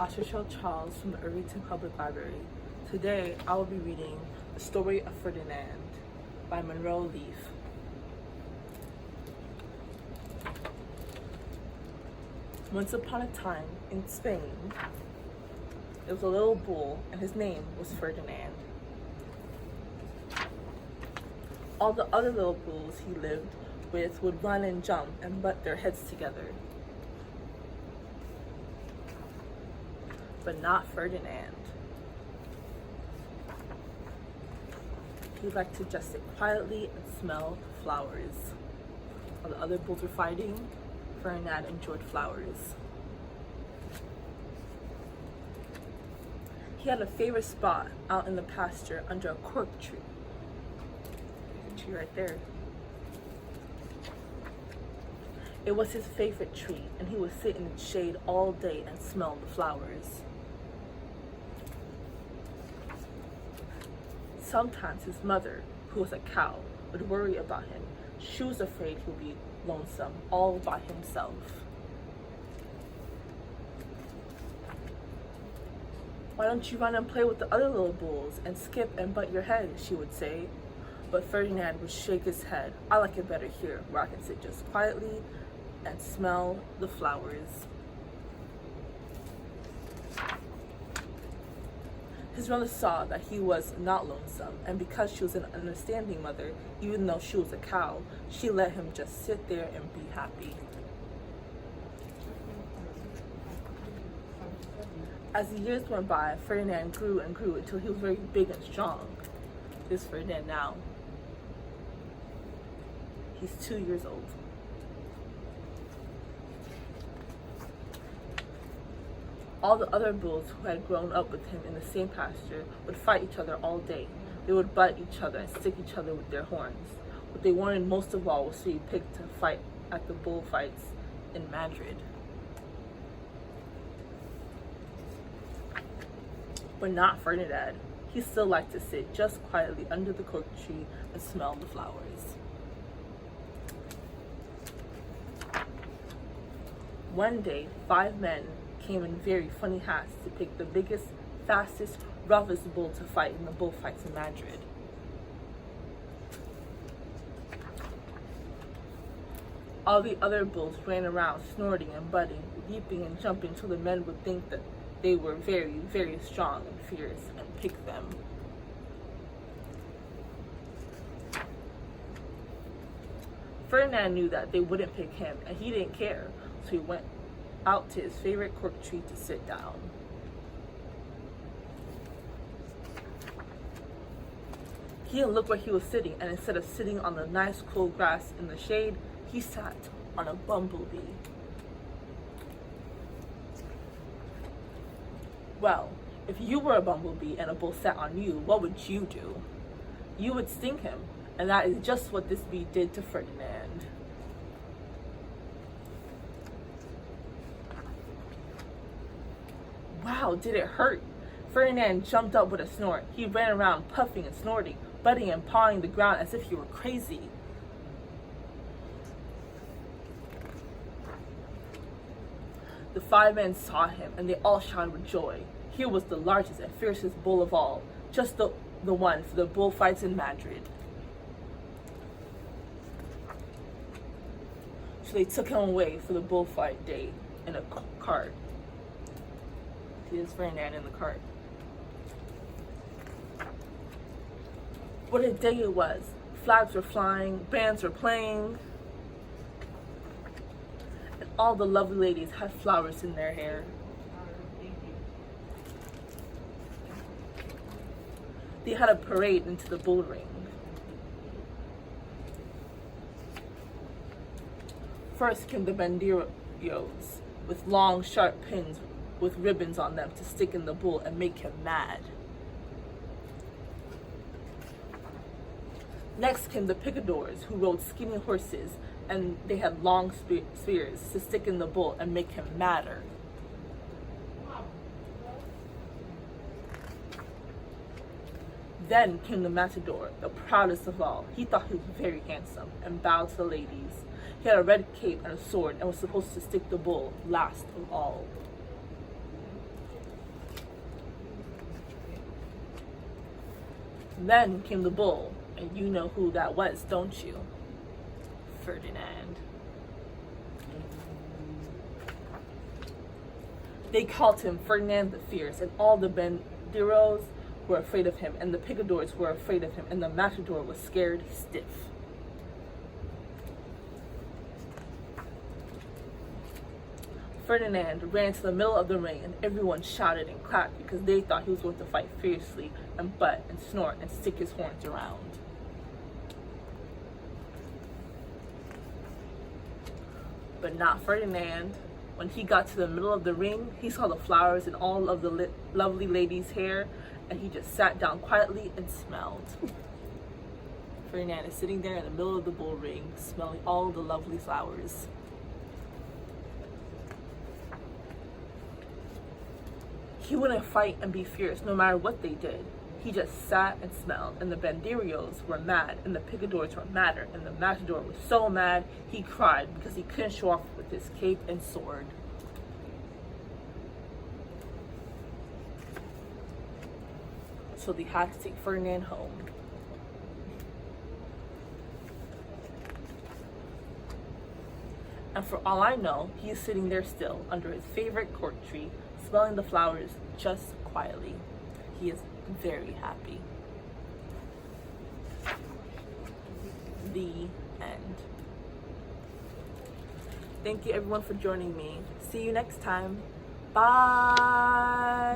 Acharchelle Charles from the Irvington Public Library. Today I will be reading The Story of Ferdinand by Monroe Leaf. Once upon a time in Spain, there was a little bull and his name was Ferdinand. All the other little bulls he lived with would run and jump and butt their heads together. But not Ferdinand. He liked to just sit quietly and smell flowers. While the other bulls were fighting, Ferdinand enjoyed flowers. He had a favorite spot out in the pasture under a cork tree. There's a tree right there. It was his favorite tree, and he would sit in its shade all day and smell the flowers. Sometimes his mother, who was a cow, would worry about him. She was afraid he would be lonesome all by himself. "Why don't you run and play with the other little bulls and skip and butt your head?" she would say. But Ferdinand would shake his head. "I like it better here, where I can sit just quietly and smell the flowers." His mother saw that he was not lonesome, and because she was an understanding mother, even though she was a cow, she let him just sit there and be happy. As the years went by, Ferdinand grew and grew until he was very big and strong. This is Ferdinand now. He's 2 years old. All the other bulls who had grown up with him in the same pasture would fight each other all day. They would butt each other and stick each other with their horns. What they wanted most of all was to be picked to fight at the bullfights in Madrid. But not Ferdinand. He still liked to sit just quietly under the cork tree and smell the flowers. One day, 5 men came in very funny hats to pick the biggest, fastest, roughest bull to fight in the bullfights in Madrid. All the other bulls ran around snorting and butting, leaping and jumping till the men would think that they were very, very strong and fierce and pick them. Ferdinand knew that they wouldn't pick him, and he didn't care, so he went out to his favorite cork tree to sit down. He didn't look where he was sitting, and instead of sitting on the nice cool grass in the shade, he sat on a bumblebee. Well, if you were a bumblebee and a bull sat on you, what would you do? You would sting him, and that is just what this bee did to Ferdinand. Wow, did it hurt? Ferdinand jumped up with a snort. He ran around puffing and snorting, butting and pawing the ground as if he were crazy. The 5 men saw him, and they all shouted with joy. Here was the largest and fiercest bull of all, just the one for the bullfights in Madrid. So they took him away for the bullfight day in a cart. Here's Ferdinand in the cart. What a day it was. Flags were flying, bands were playing, and all the lovely ladies had flowers in their hair. They had a parade into the bull ring. First came the banderillos with long, sharp pins with ribbons on them to stick in the bull and make him mad. Next came the picadors, who rode skinny horses, and they had long spears to stick in the bull and make him madder. Then came the matador, the proudest of all. He thought he was very handsome and bowed to the ladies. He had a red cape and a sword and was supposed to stick the bull last of all. Then came the bull, and you know who that was, don't you? Ferdinand. They called him Ferdinand the Fierce, and all the banderos were afraid of him, and the picadors were afraid of him, and the matador was scared stiff. Ferdinand ran to the middle of the ring, and everyone shouted and clapped because they thought he was going to fight fiercely and butt and snort and stick his horns around. But not Ferdinand. When he got to the middle of the ring, he saw the flowers in all of the lovely ladies' hair, and he just sat down quietly and smelled. Ferdinand is sitting there in the middle of the bull ring, smelling all the lovely flowers. He wouldn't fight and be fierce no matter what they did. He just sat and smelled, and the banderos were mad, and the picadors were madder, and the matador was so mad he cried because he couldn't show off with his cape and sword. So they had to take Ferdinand home. And for all I know, he is sitting there still under his favorite court tree, smelling the flowers just quietly. He is very happy. The end. Thank you everyone for joining me. See you next time. Bye.